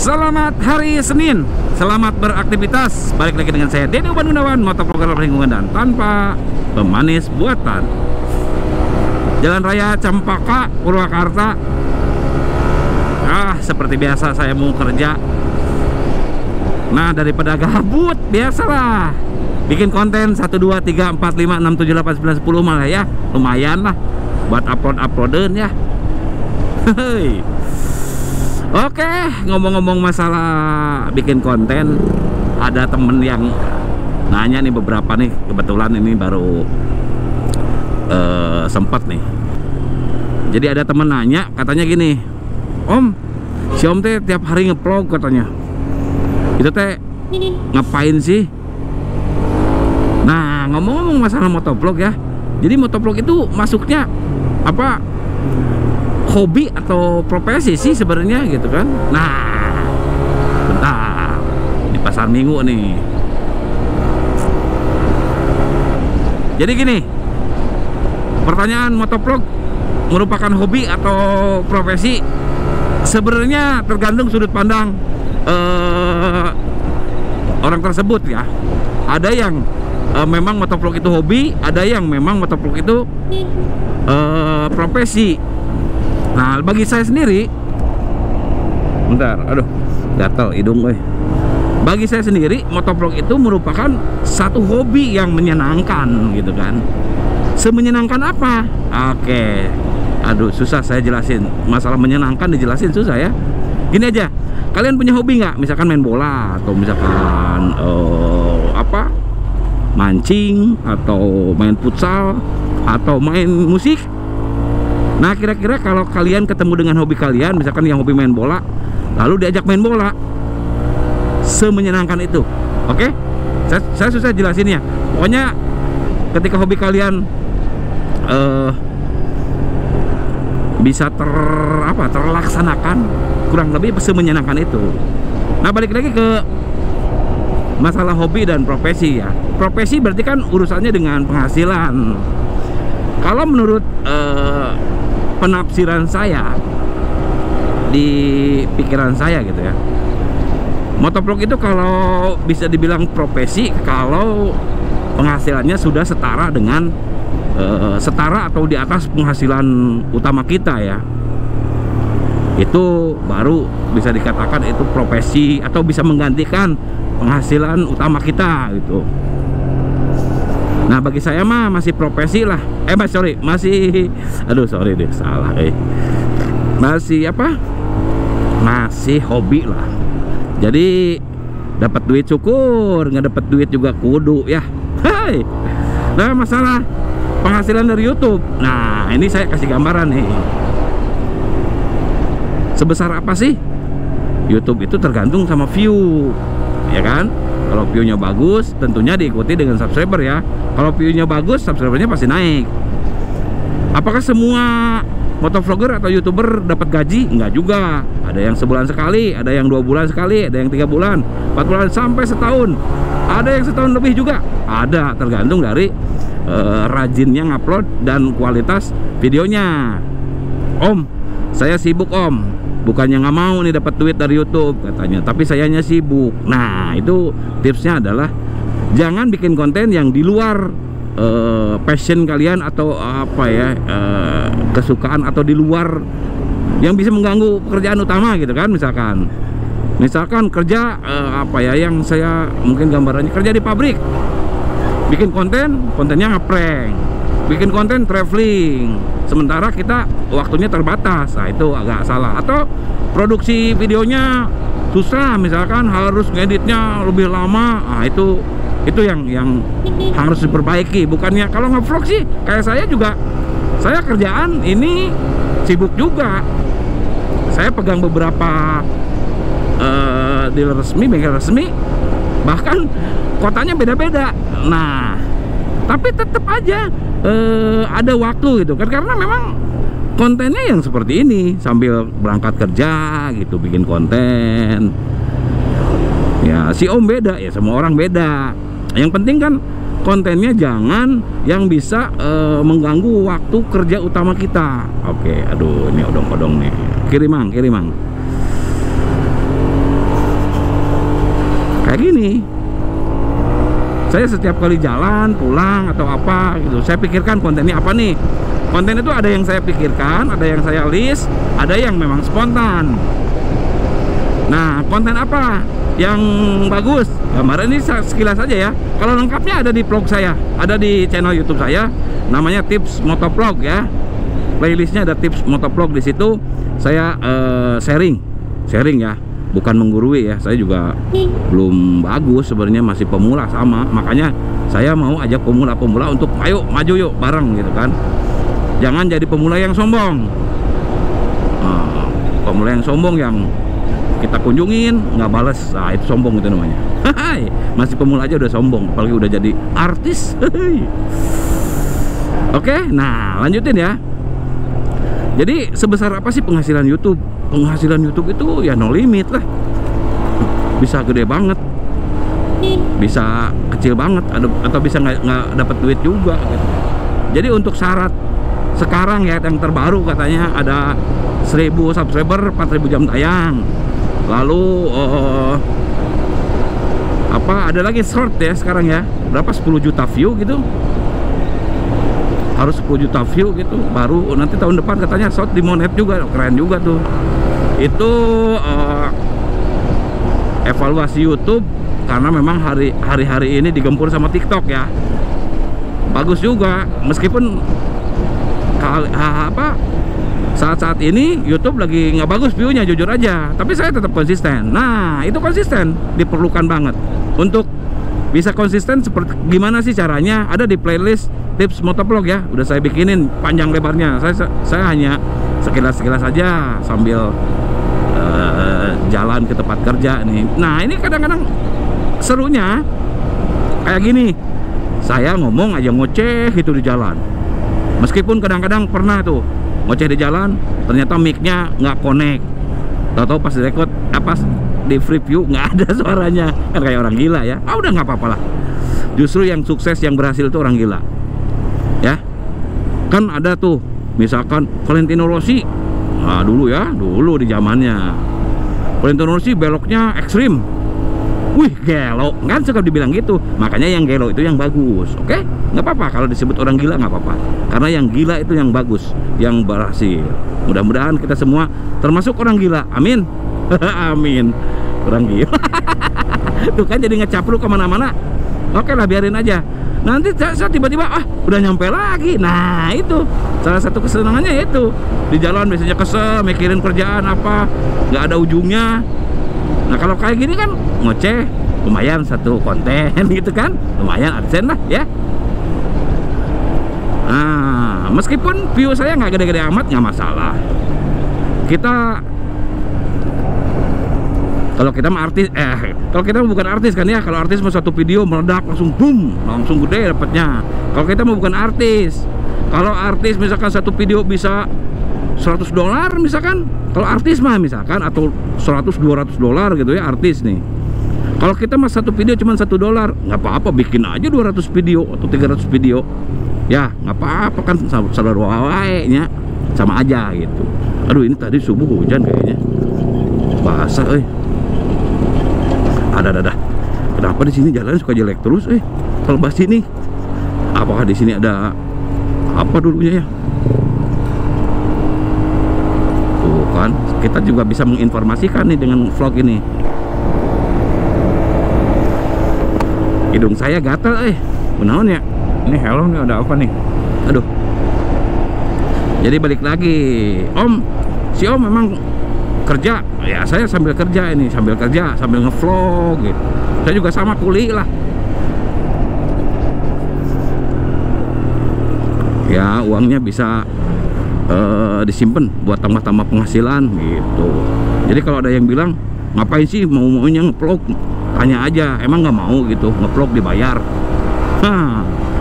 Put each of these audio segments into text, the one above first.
Selamat hari Senin, selamat beraktivitas. Balik lagi dengan saya Denny Uban Gunawan, motovlogger lingkungan dan tanpa pemanis buatan. Jalan Raya Cempaka, Purwakarta. Seperti biasa saya mau kerja. Nah, daripada gabut, biasalah bikin konten 1, 2, 3, 4, 5, 6, 7, 8, 9, 10 malah ya. Lumayan lah buat uploadan ya. Hei. Oke, ngomong-ngomong masalah bikin konten, ada temen yang nanya nih, beberapa nih, kebetulan ini baru sempat nih. Jadi ada temen nanya, katanya gini, Om, si Om teh tiap hari nge-vlog katanya. Itu teh ngapain sih? Nah, ngomong-ngomong masalah motovlog ya. Jadi motovlog itu masuknya apa? Hobi atau profesi sih sebenarnya gitu kan. Nah, bentar, di pasar Minggu nih. Jadi gini, pertanyaan motovlog merupakan hobi atau profesi, sebenarnya tergantung sudut pandang orang tersebut ya. Ada yang memang motovlog itu hobi, ada yang memang motovlog itu profesi. Nah, bagi saya sendiri, bentar, aduh, gatal hidung gue. Bagi saya sendiri, motovlog itu merupakan satu hobi yang menyenangkan gitu kan. Semenyenangkan apa? Oke, aduh, susah saya jelasin. Masalah menyenangkan dijelasin susah ya. Gini aja, kalian punya hobi nggak? Misalkan main bola, atau misalkan apa, mancing, atau main futsal, atau main musik. Nah, kira-kira kalau kalian ketemu dengan hobi kalian, misalkan yang hobi main bola, lalu diajak main bola, semenyenangkan itu. Oke? Saya susah jelasinnya. Pokoknya ketika hobi kalian bisa terlaksanakan, kurang lebih semenyenangkan itu. Nah, balik lagi ke masalah hobi dan profesi ya. Profesi berarti kan urusannya dengan penghasilan. Kalau menurut penafsiran saya, di pikiran saya gitu ya, motovlog itu kalau bisa dibilang profesi kalau penghasilannya sudah setara dengan setara atau di atas penghasilan utama kita ya, itu baru bisa dikatakan itu profesi atau bisa menggantikan penghasilan utama kita gitu. Nah, bagi saya mah masih profesi lah. Masih aduh, sorry deh, salah. Masih apa? Masih hobi lah. Jadi dapat duit syukur, nggak dapat duit juga kudu ya. Hai. Nah, masalah penghasilan dari YouTube. Nah, ini saya kasih gambaran nih. Sebesar apa sih? YouTube itu tergantung sama view, ya kan? Kalau view-nya bagus, tentunya diikuti dengan subscriber ya. Kalau view-nya bagus, subscribernya pasti naik. Apakah semua motovlogger atau YouTuber dapat gaji? Enggak juga. Ada yang sebulan sekali, ada yang 2 bulan sekali, ada yang 3 bulan, 4 bulan, sampai setahun. Ada yang setahun lebih juga. Ada, tergantung dari rajinnya ngupload dan kualitas videonya. Om, saya sibuk Om. Bukannya nggak mau nih dapat duit dari YouTube katanya, tapi sayanya sibuk. Nah, itu tipsnya adalah jangan bikin konten yang di luar passion kalian atau apa ya, kesukaan, atau di luar yang bisa mengganggu pekerjaan utama gitu kan. Misalkan kerja apa ya, yang saya mungkin gambarannya kerja di pabrik, bikin kontennya ngeprank, bikin konten traveling, sementara kita waktunya terbatas. Nah, itu agak salah. Atau produksi videonya susah, misalkan harus ngeditnya lebih lama. Nah, itu yang harus diperbaiki. Bukannya kalau nge-vlog sih kayak saya juga, saya kerjaan ini sibuk juga. Saya pegang beberapa dealer resmi, bengkel resmi, bahkan kotanya beda-beda. Nah, tapi tetap aja ada waktu gitu kan, karena memang kontennya yang seperti ini, sambil berangkat kerja gitu bikin konten ya. Si Om beda ya, semua orang beda. Yang penting kan kontennya jangan yang bisa mengganggu waktu kerja utama kita. Oke, aduh, ini odong-odong nih. Kiri mang. kayak gini. Saya setiap kali jalan, pulang atau apa gitu, saya pikirkan kontennya apa nih. Konten itu ada yang saya pikirkan, ada yang saya list, ada yang memang spontan. Nah, konten apa yang bagus? Gambar ini sekilas saja ya. Kalau lengkapnya ada di vlog saya, ada di channel YouTube saya, namanya Tips Motovlog ya. Playlistnya ada Tips Motovlog, di situ saya sharing ya. Bukan menggurui ya, saya juga belum bagus sebenarnya, masih pemula sama. Makanya saya mau ajak pemula-pemula untuk ayo maju yuk bareng gitu kan. Jangan jadi pemula yang sombong. Pemula yang sombong yang kita kunjungin nggak balas, nah itu sombong itu namanya. Masih pemula aja udah sombong, apalagi udah jadi artis. Oke, nah lanjutin ya. Jadi sebesar apa sih penghasilan YouTube? Penghasilan YouTube itu ya no limit lah. Bisa gede banget, bisa kecil banget, atau bisa nggak dapat duit juga gitu. Jadi untuk syarat sekarang ya yang terbaru katanya ada 1000 subscriber, 4000 jam tayang. Lalu ada lagi short ya sekarang ya, berapa 10 juta view gitu, harus 10 juta view gitu, baru nanti tahun depan katanya short dimonet juga. Keren juga tuh. Itu evaluasi YouTube karena memang hari-hari ini digempur sama TikTok ya. Bagus juga, meskipun saat-saat ini YouTube lagi nggak bagus viewnya, jujur aja, tapi saya tetap konsisten. Nah, itu konsisten diperlukan banget. Untuk bisa konsisten seperti gimana sih caranya? Ada di playlist Tips Motovlog ya, udah saya bikinin panjang lebarnya. Saya hanya sekilas-sekilas saja sambil jalan ke tempat kerja nih. Nah, ini kadang-kadang serunya kayak gini, saya ngomong aja ngoceh itu di jalan. Meskipun kadang-kadang pernah tuh ngoceh di jalan, ternyata mic-nya nggak connect. Tahu-tahu pas direkod, pas di preview nggak ada suaranya, kan kayak orang gila ya. Udah nggak apa-apa lah. Justru yang sukses, yang berhasil itu orang gila ya. Kan ada tuh misalkan Valentino Rossi, nah dulu di zamannya Valentino Rossi beloknya ekstrim, wih gelo, kan suka dibilang gitu. Makanya yang gelo itu yang bagus. Oke, nggak apa-apa kalau disebut orang gila, nggak apa-apa, karena yang gila itu yang bagus, yang berhasil. Mudah-mudahan kita semua termasuk orang gila, amin. Amin. Orang gila. Tuh kan jadi ngecapruk kemana-mana. Oke lah, biarin aja. Nanti saya tiba-tiba udah nyampe lagi. Nah, itu salah satu kesenangannya itu. Di jalan biasanya kesel, mikirin kerjaan apa, nggak ada ujungnya. Nah, kalau kayak gini kan ngoceh, lumayan satu konten gitu kan, lumayan adsense lah ya. Nah, meskipun view saya nggak gede-gede amat, nggak masalah. Kalau kita mah artis, kalau kita bukan artis kan ya. Kalau artis mau satu video meledak langsung boom, langsung gede dapatnya. Kalau kita mau bukan artis. Kalau artis misalkan satu video bisa $100 misalkan. Kalau artis mah misalkan, atau 100-200 dolar gitu ya artis nih. Kalau kita mah satu video cuma $1, nggak apa-apa, bikin aja 200 video atau 300 video. Ya nggak apa-apa kan, saudara wae-nya sama aja gitu. Aduh, ini tadi subuh hujan kayaknya, basah ada. Kenapa di sini jalan suka jelek terus kalau bahas ini? Apakah di sini ada apa dulunya ya? Tuh kan, kita juga bisa menginformasikan nih dengan vlog ini. Hidung saya gatel benaun ya. Ini helm nih, ada apa nih? Aduh. Jadi balik lagi, si Om memang kerja ya, saya sambil kerja ini, sambil ngevlog gitu. Saya juga sama kuli lah ya, uangnya bisa disimpan buat tambah-tambah penghasilan gitu. Jadi kalau ada yang bilang ngapain sih maunya ngevlog, tanya aja, emang nggak mau gitu ngevlog dibayar?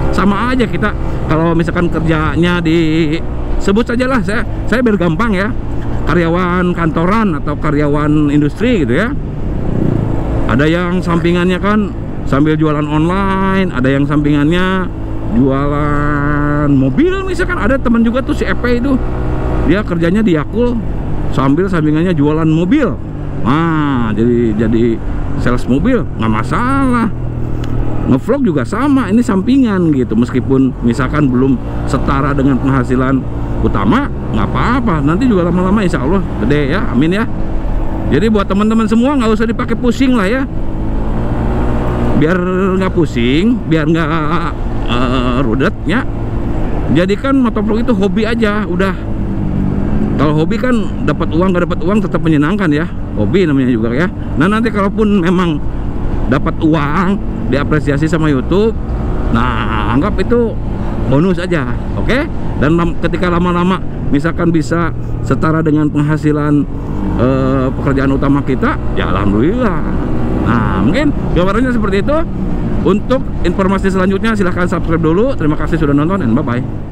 Sama aja kita kalau misalkan kerjanya sebut sajalah, saya biar gampang ya, karyawan kantoran atau karyawan industri gitu ya. Ada yang sampingannya kan sambil jualan online, ada yang sampingannya jualan mobil misalkan. Ada teman juga tuh si EP itu, dia kerjanya di Yakul sambil sampingannya jualan mobil. Nah, jadi sales mobil nggak masalah. Ngevlog juga sama, ini sampingan gitu. Meskipun misalkan belum setara dengan penghasilan utama, nggak apa-apa. Nanti juga lama-lama insya Allah gede ya, amin ya. Jadi buat teman-teman semua nggak usah dipakai pusing lah ya. Biar nggak pusing, biar nggak rudet ya. Jadikan motovlog itu hobi aja, udah. Kalau hobi kan dapat uang nggak dapat uang tetap menyenangkan ya, hobi namanya juga ya. Nah nanti kalaupun memang dapat uang, diapresiasi sama YouTube, nah anggap itu bonus aja, oke? Dan ketika lama-lama misalkan bisa setara dengan penghasilan pekerjaan utama kita, ya alhamdulillah. Nah mungkin gambarannya seperti itu. Untuk informasi selanjutnya silahkan subscribe dulu. Terima kasih sudah nonton, and bye bye.